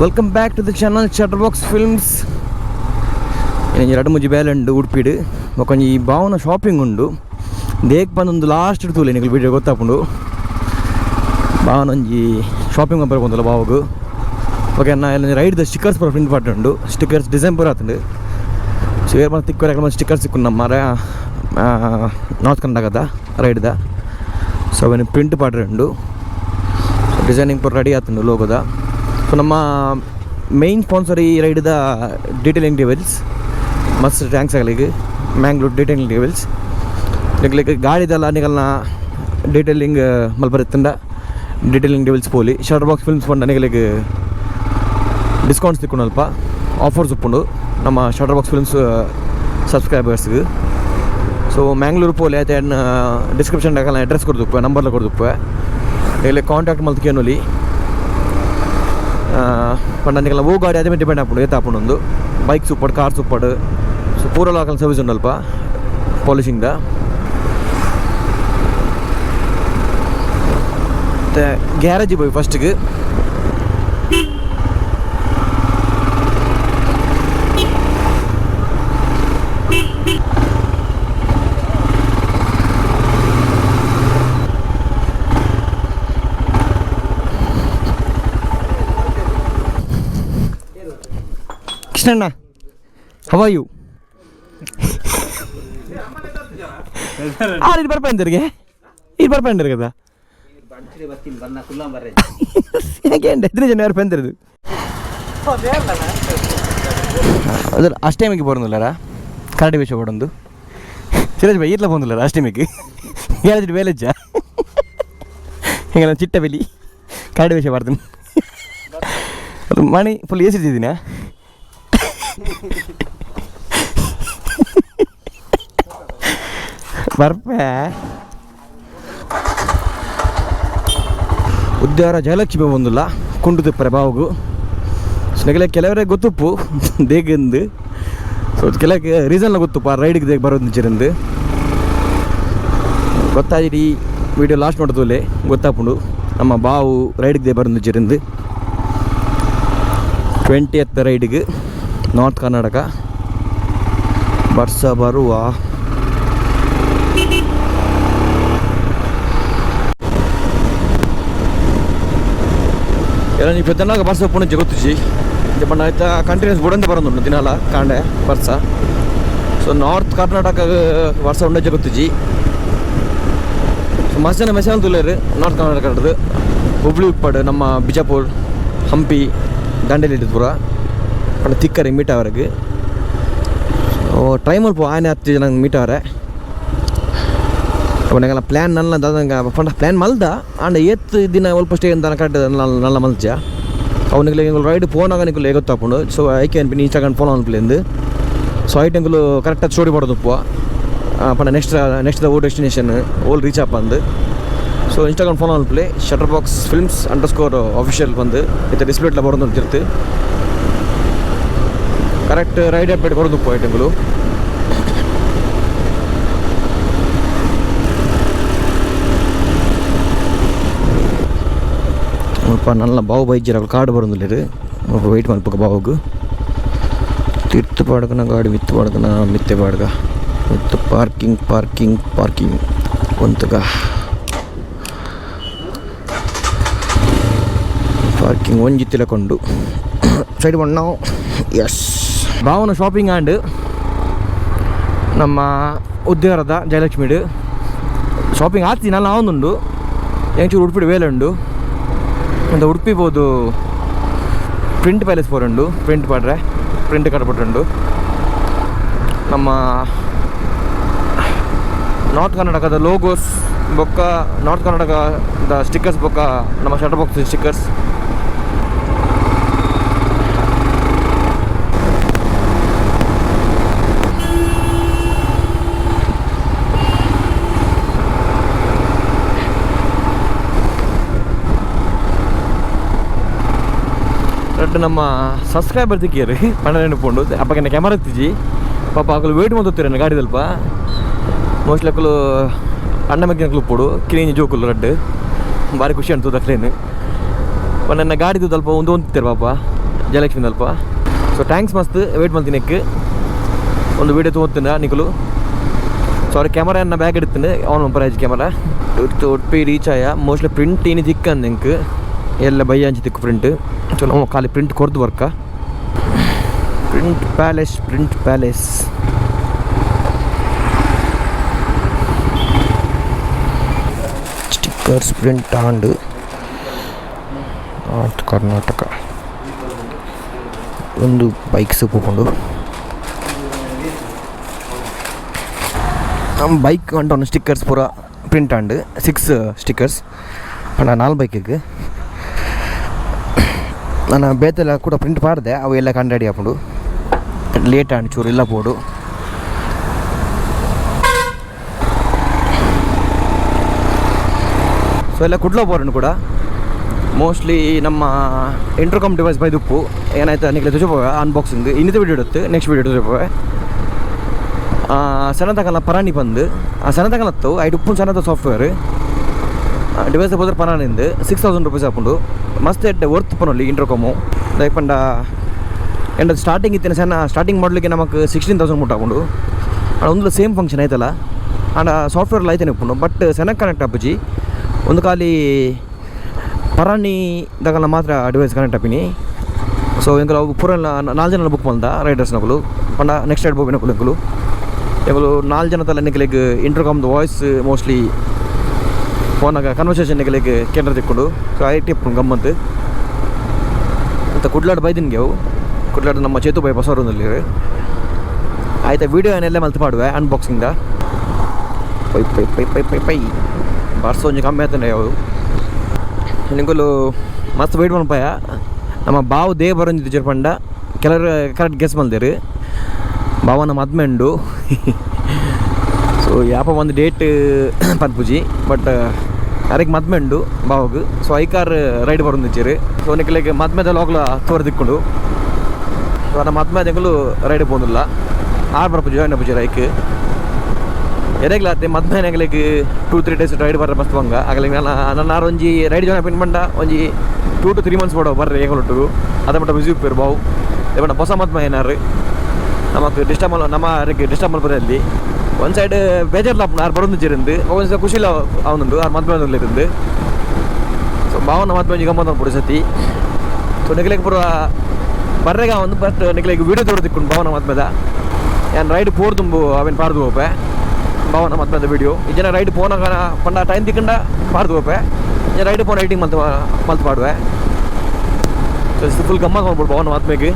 Welcome back to the channel Chatterbox Films. నేను 2-3 ಬೇಲೆಂಡು ಉಡುಪಿಡು ಒಂಜಿ ಈ ಭಾವನ ಶಾಪಿಂಗ್ ಉಂಡು ದೇಕ್ ಬಂದೊಂದು ಲಾಸ್ಟ್ ತೂಲೆ ನಿಮಗೆ ವೀಡಿಯೋ ಗೊತ್ತಾಪುಂಡು ಭಾವನ ಒಂಜಿ ಶಾಪಿಂಗ್ ಬಂಪರ್ ಬಂದಲ್ಲ ಭಾವಗು ಓಕೆ ನಾ ಎಲ್ಲ ರೈಡ್ದ ಸ್ಟಿಕ್ಕರ್ಸ್ ಪೂರ ಪ್ರಿಂಟ್ ಪಾಟುಂಡು ಸ್ಟಿಕ್ಕರ್ಸ್ ಡಿಸೈನ್ ಪೂರ ಆತುಂಡು ಸೊ ಏರ್ ಬಂದು ತಿಕ್ಕೋರ ಸ್ಟಿಕ್ಕರ್ಸ್ ಸಿಕ್ಕು ನಮ್ಮ ನಾರ್ತ್ ಕರ್ನಾಟಕದ ರೈಡ್ದ ಸೊ ಅವನು ಪ್ರಿಂಟ್ ಪಾಟುಂಡು ಡಿಸೈನಿಂಗ್ ಪೂರ ರೆಡಿ ಆತುಂಡು ಲೋಗೋದ. ಸೊ ನಮ್ಮ ಮೇನ್ ಸ್ಪಾನ್ಸರ್ ಈ ರೈಡ್ದ ಡೀಟೇಲಿಂಗ್ ಡೆವಿಲ್ಸ್ ಮಸ್ತ್ ಥ್ಯಾಂಕ್ಸ್ ಆಗಲಿಕ್ಕೆ ಮ್ಯಾಂಗ್ಳೂರ್ ಡೀಟೇಲಿಂಗ್ ಡೆವಿಲ್ಸ್ ಲೈಕ್ ಗಾಡಿದಲ್ಲ ನಿಗಲ್ನ ಡೀಟೇಲಿಂಗ್ ಮಲ್ಬರುತ್ತಂಡ ಡೀಟೇಲಿಂಗ್ ಡೆವಿಲ್ಸ್ ಪೋಲಿ ಚಟರ್ಬಾಕ್ಸ್ ಫಿಲ್ಮ್ಸ್ ಪಂಡ ನಿಗಲಿಗೆ ಡಿಸ್ಕೌಂಟ್ಸ್ ತಿಕ್ಕೊಂಡು ಅಲ್ಪ ಆಫರ್ಸ್ ಉಪ್ಪುಂಡು ನಮ್ಮ ಚಟರ್ಬಾಕ್ಸ್ ಫಿಲ್ಮ್ಸ್ ಸಬ್ಸ್ಕ್ರೈಬರ್ಸ್ಗೆ. ಸೊ ಮ್ಯಾಂಗ್ಳೂರು ಪೋಲಿ ಆಯ್ತು ಡಿಸ್ಕ್ರಿಪ್ಷನ್ದಾಗ ಅಡ್ರೆಸ್ ಕೊಡ್ದುಪ್ಪೆ ನಂಬರ್ಲ ಕೊಡ್ದುಪ್ಪೆ ಇಲ್ಲಿ ಕಾಂಟ್ಯಾಕ್ಟ್ ಮಲ್ತಕೇನೊಲಿ ಪಂಡನಿಗೆಲ್ಲ ಓ ಗಾಡಿ ಅದೇ ಮೇಲೆ ಡಿಪೆಂಡ್ ಆಗ್ಬಿಡು ಏತಾಪುಂಡು ಒಂದು bike super car super so ಪೂರ ಲಾಕಲ್ ಸರ್ವಿಸ್ ಉಂಡಲ್ಪ ಪಾಲಿಶಿಂಗ್ದ ಮತ್ತು ಗ್ಯಾರೇಜಿಗೆ ಹೋಗಿ ಫಸ್ಟಿಗೆ ಕೃಷ್ಣಣ್ಣ ಹೌ ಆರ್ ಯು ಇದು ಬರ್ಪಂದಿರಿಗೆ ಇದು ಬರ್ಪಂದಿರ కదా എത്ര ജന പേർ പെന്തരുത് ಅದು ಅಷ್ಟೇಮಿಗೆ ಬರೋದಿಲ್ಲರ ಕರಡಿ ವಿಷಯ ಕೊಡೊಂದು ಸಿರಾಜ್ ಬೈ ಇಟ್ಲ ಬಂದಿಲ್ಲರ ಅಷ್ಟೇಮಿಗೆ ಹೇಳಿದ್ರೆ ಬೇಲೆಜ್ಜ ಹಿಂಗೆ ಚಿಟ್ಟ ಬೆಲಿ ಕರಡಿ ವಿಷಯ ಬರ್ತೀನಿ ಅದು ಮಣಿ ಫುಲ್ ಏಸಿದ್ದೀನಿ ಬರ್ಪೆ ಉದ್ಯಾರ ಜಯಲಕ್ಷ್ಮಿ ಬಂದಿಲ್ಲ ಕುಂಡು ತಿಪ್ಪರೆ ಬಾವುಗು ಸ್ನೆಗಲೆ ಕೆಲವರೇ ಗೊತ್ತುಪ್ಪು ದೇಗಂದು ಸೊ ಕೆಲಕ್ಕೆ ರೀಸನ್ಲ ಗೊತ್ತುಪ್ಪ ರೈಡಿಗೆ ದೇಗ ಬರೋದು ಚಿರಂದು ಗೊತ್ತಾಯಿರಿ ವಿಡಿಯೋ ಲಾಸ್ಟ್ ನೋಡೋದಲ್ಲೇ ಗೊತ್ತಾಪುಂಡು ನಮ್ಮ ಬಾವು ರೈಡಿಗೆ ದೇ ಬರೋದು ಚಿರಂದು 20th ರೈಡಿಗೆ ನಾರ್ತ್ ಕರ್ನಾಟಕ ವರ್ಷ ಬರುವ ಎಲ್ಲ ನೀವು ಪೆದ್ದನಾಗ ಬರ್ಸ ಪುಣೆ ಗೊತ್ತಿಸಿ ಬಣ್ಣ ಆಯ್ತಾ ಕಂಟಿನ್ಯೂಸ್ ಬುಡಂತ ಬರೋದು ದಿನಾಲ ಕಾಂಡೆ ವರ್ಷ ಸೊ ನಾರ್ತ್ ಕರ್ನಾಟಕ ವರ್ಷ ಉಂಡೆ ಜಗತ್ತಿಜಿ ಸೊ ಮಸ್ತ್ ಜನ ಮೆಸೇಜ್ ತುಳ್ಳೇರು ನಾರ್ತ್ ಕರ್ನಾಟಕದ್ದು ಹುಬ್ಳಿ ಉಪ್ಪಾಡು ನಮ್ಮ ಬಿಜಾಪುರ್ ಹಂಪಿ ದಾಂಡೇಲಿ ಪೂರ ಪಂಡ ತಿಕ್ಕರೆ ಮೀಟ್ ಅವರಿಗೆ ಟ್ರೈ ಮಲ್ಪ ಆನೆ 10 ಜನ ಮೀಟ್ ಅವರೇ ಅವನಿಗೆಲ್ಲ ಪ್ಲ್ಯಾನ್ ನನ್ನ ದಂಗೆ ಪಂಡ ಪ್ಲ್ಯಾನ್ ಮಲ್ದ ಆಂಡ ಏತ್ ದಿನ ಒಲ್ಪ ಸ್ಟೇ ಅಂತ ಕರೆಕ್ಟ್ ನಲ್ಲ ಮಲ್ಚ ಅವನಿಗೆ ಎಂಗಳು ರೈಡ್ ಫೋನಾಗ ನಿಂಗೆ ಗೊತ್ತಾಪುಂಡು ಸೊ ಐಕೆ ಅನ್ಪಿನಿ ಇನ್ಸ್ಟಾಗ್ರಾಮ್ ಫೋನ್ ಅನ್ಪ್ಲೇಂದು ಸೊ ಐಟೆಂಗಳು ಕರೆಕ್ಟಾಗಿ ಸ್ಟೋರಿ ಮಾಡೋದಪ್ಪ ಪಂಡ ನೆಕ್ಸ್ಟ್ ದ ಓ ಡೆಸ್ಟಿನೇಷನ್ ಓಲ್ ರೀಚ್ ಅಪ್ಪ ಅಂದು ಸೊ ಇನ್ಸ್ಟಾಗ್ರಾಮ್ ಫೋನ್ ಅನ್ಪ್ಲೇ ಚಟರ್ಬಾಕ್ಸ್ ಫಿಲ್ಮ್ಸ್ _ ಆಫಿಷಿಯಲ್ ಬಂದು ಇತ್ತ ಡಿಸ್ಪ್ಲೇಟ್ಲ ಬರೋದು ಅಂತಿರ್ತಿ ಕರೆಕ್ಟ್ ರೈಡ್ ಅಪ್ಡೇಟ್ ಕೊಡೋದಪ್ಪ ಐಟೆಂಗಳು ಸ್ವಲ್ಪ ನಲ್ಲ ಬಾವು ಬೈಜ್ಜರ ಕಾಡು ಬರೋದಿಲ್ಲ ವೆಯ್ಟ್ ಮಲ್ಪಕ ಬಾವುಗು ತಿರ್ತು ಪಾಡ್ಕನ ಗಾಡಿ ಮಿತ್ತು ಪಾಡ್ಕನ ಮಿತ್ತೆ ಪಾಡ್ಗ ಮಿತ್ತು ಪಾರ್ಕಿಂಗ್ ಒಂತಗ ಪಾರ್ಕಿಂಗ್ ಒಂಜಿ ತಿಳಕೊಂಡು ಸೈಡ್ ಬಣ್ಣ ಎಸ್ ಭಾವನ ಶಾಪಿಂಗ್ ಆ್ಯಂಡ್ ನಮ್ಮ ಉದ್ಯಾರದ ಜಯಲಕ್ಷ್ಮಿಡು ಶಾಪಿಂಗ್ ಆತಿ ನಲ್ಲ ಆವೊಂದುಂಡು ಎಂಚೂರು ಉಡುಪಿಡು ವೇಲೆ ಉಂಡು ಅಂತ ಉಡುಪಿಬೋದು ಪ್ರಿಂಟ್ ಪ್ಯಾಲೇಸ್ ಪೋರುಂಡು ಪ್ರಿಂಟ್ ಪಾಡ್ರೆ ಪ್ರಿಂಟ್ ಕಟ್ಬಿಟ್ಟುಂಡು ನಮ್ಮ ನಾರ್ತ್ ಕರ್ನಾಟಕದ ಲೋಗೋಸ್ ಬೊಕ್ಕ ನಾರ್ತ್ ಕರ್ನಾಟಕದ ಸ್ಟಿಕ್ಕರ್ಸ್ ಬೊಕ್ಕ ನಮ್ಮ ಚಟರ್ಬಾಕ್ಸ್ ಸ್ಟಿಕ್ಕರ್ಸ್ ನಮ್ಮ ಸಬ್ಸ್ಕ್ರೈಬರ್ ತಿಕ್ಕಿರಿ 12 ಪೌಂಡು ಅಪ್ಪಗೆ ಕ್ಯಾಮರಾ ಎತ್ತಿಜಿ ಪಾಪ ಅಕ್ಕಲು ವೇಟ್ ಮಾಡ್ತೀರ ಗಾಡಿ ಸ್ವಲ್ಪ ಮೋಸ್ಟ್ಲಿ ಅಕ್ಕಲು ಅಣ್ಣ ಮಗ್ಗಿನ ಪೋಡು ಕ್ಲೀನ್ ಜೋಕುಲು ರಡ್ಡು ಭಾರಿ ಖುಷಿ ಅನ್ಸೋದು ಅಕ್ಲೇನು ನನ್ನ ಗಾಡಿದು ಸ್ವಲ್ಪ ಒಂದು ಹೊಂತಿರ್ತಾರೆ ಪಾಪ ಜಯಲಕ್ಷ್ಮಿ ಅಲ್ಪ. ಸೊ ಥ್ಯಾಂಕ್ಸ್ ಮಸ್ತ್ ವೇಟ್ ಮಾಡ್ತೀನಿ ಒಂದು ವೀಡಿಯೋ ತೊಗೊತೀನಿ ನಿಖಲು. ಸೊ ಅವ್ರ ಕ್ಯಾಮರಾ ಬ್ಯಾಗ್ ಇಡ್ತೀನಿ ಅವನು ಪ್ರೈಜ್ ಕ್ಯಾಮರಾ ಒಟ್ಟು ರೀಚ್ ಆಯ. ಮೋಸ್ಟ್ಲಿ ಪ್ರಿಂಟ್ ಏನು ದಿಕ್ಕಂದು ನಿಂಗೆ ಎಲ್ಲ ಬಯ್ಯ ಅಂಚಿ ತಿಕ್ಕು ಪ್ರಿಂಟ್. ಸೊ ನಾವು ಖಾಲಿ ಪ್ರಿಂಟ್ ಕೊರ್ದು ಬರ್ಕ print palace stickers print and north Karnataka. ಒಂದು ಬೈಕ್ಸ್ ಹೋಗ್ಕೊಂಡು ನಮ್ಮ ಬೈಕ್ ಅಂಟ ಸ್ಟಿಕ್ಕರ್ಸ್ ಪೂರ ಪ್ರಿಂಟ್ ಆಂಡ್ 6 ಸ್ಟಿಕ್ಕರ್ಸ್ ಅಣ್ಣ 4 ಬೈಕಿಗೆ ನಾನು ಬೇತೆಲ್ಲ ಕೂಡ ಪ್ರಿಂಟ್ ಮಾಡಿದೆ. ಅವು ಎಲ್ಲ ಕಂಡು ಹಾಕೊಂಡು ಲೇಟ್ ಆಂಡ್ ಚೂರು ಇಲ್ಲ ಬೋರ್ಡು. ಸೊ ಎಲ್ಲ ಕುಡ್ಲೋ ಬೋರ್ಡ್ ಕೂಡ ಮೋಸ್ಟ್ಲಿ ನಮ್ಮ ಇಂಟರ್ಕಾಮ್ ಡಿವೈಸ್ ಬೈದುಪ್ಪು ಏನಾಯ್ತು ನಿಖಲೆ ತುಜಪೋವೆ ಅನ್ಬಾಕ್ಸಿಂಗ್ ಇನ್ನಿತ ವೀಡಿಯೋ ಇಡುತ್ತೆ. ನೆಕ್ಸ್ಟ್ ವೀಡಿಯೋ ತುಜಪೋವೆ ಸಣ್ಣತಕಲ್ಲ ಪರಾಣಿ ಬಂದು ಆ ಸಣ್ಣತಕಲತ್ತು ಐದು ಉಪ್ಪು ಸಣ್ಣದ ಸಾಫ್ಟ್ವೇರ್ ಡಿವೈಸ್ ಹೋದ್ರೆ ಪರಾಣಿಂದು 6,000 ರೂಪೀಸ್ ಹಾಕೊಂಡು ಮಸ್ತ್ ವರ್ತ್ ಪನೊಲ್ಲಿ ಇಂಟರ್ಕಾಮು ಪಂಡ ಎಂಡ ಸ್ಟಾರ್ಟಿಂಗ್ ಇತ್ತಿನ ಸಣ್ಣ ಸ್ಟಾರ್ಟಿಂಗ್ ಮಾಡಲಿಕ್ಕೆ ನಮಗೆ 16,000 ಮುಟ್ಟ ಹಾಕೊಂಡು ಒಂದು ಸೇಮ್ ಫಂಕ್ಷನ್ ಆಯ್ತಲ್ಲ ಅಂಡ ಸಾಫ್ಟ್ವೇರ್ ಆಯ್ತೇನೆ ಉಪ್ಪು. ಬಟ್ ಸೆನಕ್ಕೆ ಕನೆಕ್ಟ್ ಆಪುಜಿ ಒಂದು ಖಾಲಿ ಪರಾಣಿ ದಗಲ ಮಾತ್ರ ಡಿವೈಸ್ ಕನೆಕ್ಟ್ ಆಪಿನಿ. ಸೊ ಎಂಕಲು ಪೂರ 4 ಜನ ಬುಕ್ ಬಂದ ರೈಡರ್ಸ್ ನಕಲು ಪಂಡ ನೆಕ್ಸ್ಟ್ ರೈಡ್ ಬೋಬಿ ನಕಲು ಎಂಕಲು 4 ಜನ ತಲೆ ನಿಖಲಿಗೆ ಇಂಟರ್ಕಾಮ್ದು ವಾಯ್ಸ್ ಮೋಸ್ಟ್ಲಿ ಫೋನಾಗ ಕನ್ವರ್ಸೇಷನ್ ನಿಖಲಿಗೆ ಕೇಂದ್ರ ತಿಕ್ಕೊಂಡು. ಸೊ ಐಟಿ ಗಮ್ಮತ್ತು ಮತ್ತು ಕುಡ್ಲಾಡ್ ಬೈದಿನ್ಗೆ ಅವು ಕುಡ್ಲಾಡ್ ನಮ್ಮ ಚೇತು ಬೈ ಬಸವರದಲ್ಲಿ ಆಯ್ತಾ. ವೀಡಿಯೋ ಏನೆಲ್ಲ ಮಲ್ತು ಮಾಡುವೆ ಅನ್ಬಾಕ್ಸಿಂಗ ಪೈ ಪೈ ಪೈ ಪೈ ಪೈ ಪೈ ಬರ್ಸೋ ಒಂಜಿ ಕಮ್ಮಿ ಆಯ್ತಾನೆ ಅವು ನಿಂಗಲು ಮಸ್ತ್ ವೆಯ್ಟ್ ಮಾಡ್ಪಾಯ. ನಮ್ಮ ಬಾವು ದೇ ಬರೋಂಜಿದ್ದು ಜರ್ಪಂಡ ಕೆಲವರು ಕರೆಕ್ಟ್ ಗೆಸ್ ಮಲ್ದೇರು ಬಾವನ ಮದ್ಮೆ ಉಂಡು. ಸೊ ಯಾಪ ಒಂದು ಡೇಟ್ ಪನ್ಪುಜಿ ಬಟ್ ಯಾರಿಗೆ ಮದ್ಮೆ ಉಂಡು ಬಾವಗೆ. ಸೊ ಐಕಾರ್ ರೈಡ್ ಬರೋಂದಿಚ್ಚೇರು. ಸೊ ನಿಖಲಿಗೆ ಮದ್ಮೆದ ಹೋಗ್ಲ ತೋರ್ದಿಕ್ಕೊಂಡು ಸೊ ನಮ್ಮ ಮದ್ಮೆ ತೆಂಗಲು ರೈಡ್ ಹೋಗೋದಿಲ್ಲ ಬರ್ಪುಜಿ ಜಾಯ್ನ್ ಪೂಜಿ ರೈಕ್ ಎರೆಗ್ಲಾತೆ ಮದ್ಮೆ ನೆಗಲಿಗೆ 2-3 ಡೇಸ್ ರೈಡ್ ಬರ್ರೆ ಮಸ್ತ್ ಬಂಗ ಆಗಲಿಗೆ ನನ್ನ ಒಂಜಿ ರೈಡ್ ಜಾಯ್ನ್ ಪಿನ್ ಬಂಡ ಒಂಜಿ 2 to 3 months ಬೋಡೋ ಬರ್ರಿ ಹೇಗಲೊಟ್ಟು ಅದ ಮಟ್ಟ ಬಿಸಿ ಉಪ್ಪೇರು ಬಾವು ಏಮಣ್ಣ ಹೊಸ ಮದ್ಮೆ ಏನಾರು ನಮಗೆ ಡಿಸ್ಟರ್ಬ್ ಮಲ್ಪದಲ್ಲಿ ಒಂದು ಸೈಡ್ ಬೇಜಾರ್ಲ ಆರು ಬರೋದು ಚಿರಂದು ಒಂದು ಸಲ ಖುಷಿಲ್ಲ ಅವನೊಂದು ಆರು ಮದ್ಮೆ ಇருந்து. ಸೊ ಬಾವನ ಮದ್ಮೆ ಗಮ್ಮತ್ ಬಿಡು ಸತಿ. ಸೊ ನಿಖಲಿಗೆ ಪೂರ ಬರ್ರೆಗ ಒಂದು ಬಟ್ ನಿಖಲಿಗೆ ವೀಡಿಯೋ ತೋರ್ದಿಕ್ಕೊಂಡು ಬಾವನ ಮದ್ಮೆದ ಏನು ರೈಡ್ ಪೋರ್ ತುಂಬು ಅವೇನು ಪಾರ್ದು ಹೋಪೆ ಬಾವನ ಮದ್ಮೆದ ವೀಡಿಯೋ ಈ ಜನ ರೈಡ್ ಪೋನಾಗ ಪಂಡ ಟೈಮ್ ತಿಕ್ಕಂಡ ಪಾರ್ದು ಹೋಪೆ ಈ ರೈಡ್ ಪೋನ್ ರೈಟಿಂಗ್ ಮಲ್ತು ಪಾಡುವೆ. ಸೊ ಫುಲ್ ಗಮ್ಮತ್ ಮಾಡ್ಬಿಡು ಬಾವನ ಮದ್ಮೆಗೆ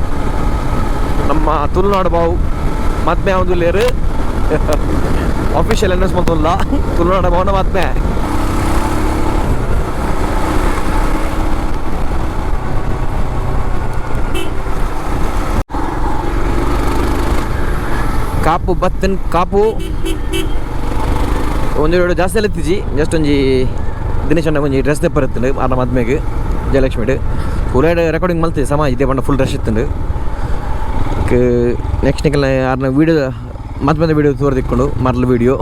ನಮ್ಮ ತುಳುನಾಡು ಬಾವು ಮದ್ಮೆ ಒಂದು ಲೇರು ಆಫೀಷಿಯಲ್ ಅನೌನ್ಸ್ ಮಾಡ್ತಲ್ಲ ತುಳುನಾಡು ಬಾವನ ಮದ್ಮೆ. ಕಾಪು ಬತ್ತನ್ ಕಾಪು ಒಂದೆರಡು ಜಾಸ್ತಿ ಎಲ್ಲ ಎತ್ತಿಜಿ ಜಸ್ಟ್ ಒಂಜಿ ದಿನೇಶ್ ಅಣ್ಣ ಒಂಜಿ ಡ್ರೆಸ್ ತೆಪ್ಪರುತ್ತಂಡು ಆರ ಮದ್ಮೆಗೆ ಜಯಲಕ್ಷ್ಮಿಡ್ ಫುಲ್ ರೆಕಾರ್ಡಿಂಗ್ ಮಲ್ತಿದ್ದೆ ಸಮ ಇದೇ ಪಂಡ ಫುಲ್ ಡ್ರೆಸ್ ಇತ್ತಂಡು. ನೆಕ್ಸ್ಟ್ ನಿಕಲ್ ಆರ್ನ ವೀಡಿಯೋ ಮದ್ಮೆದ ವೀಡಿಯೋ ತೋರ್ದಿಕ್ಕೊಂಡು ಮರ್ಲ ವೀಡಿಯೋ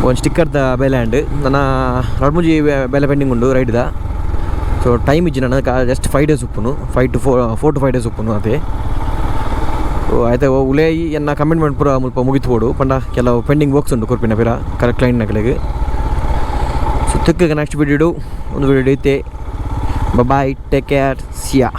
ಒಂದು ಸ್ಟಿಕ್ಕರ್ದ ಬೆಲೆ ಆ್ಯಂಡ್ ನನ್ನ ರಡ್ಮುಜಿ ಬೆಲೆ ಪೆಂಡಿಂಗ್ ಉಂಡು ರೈಡ್ದ. ಸೊ ಟೈಮ್ ಇಜ್ಜಿ ನನ್ನ ಜಸ್ಟ್ 5 days ಉಪ್ಪುನು 4 to 5 days ಉಪ್ಪುನು ಅದೇ. ಆಯ್ತಾ ಉಲೇ ಎನ್ನ ಕಮಿಟ್ಮೆಂಟ್ ಪೂರ ಮುಲ್ಪ ಮುಗಿತುಬೋಡು ಪಂಡ ಕೆಲವು ಪೆಂಡಿಂಗ್ ವರ್ಕ್ಸ್ ಉಂಟು ಕೊರ್ಪಿನ ಪೀರ ಕರೆಕ್ಟ್ ಕ್ಲೈಂಟ್ ನಕಲಿಗೆ. ಸೊ ತಿಕ್ಕ ನೆಕ್ಸ್ಟ್ ವೀಡಿಯೋ ಒಂದು ವೀಡಿಯೋ ಐತೆ. ಬಾಯ್ ಟೇಕ್ ಕೇರ್ ಸಿಯಾ.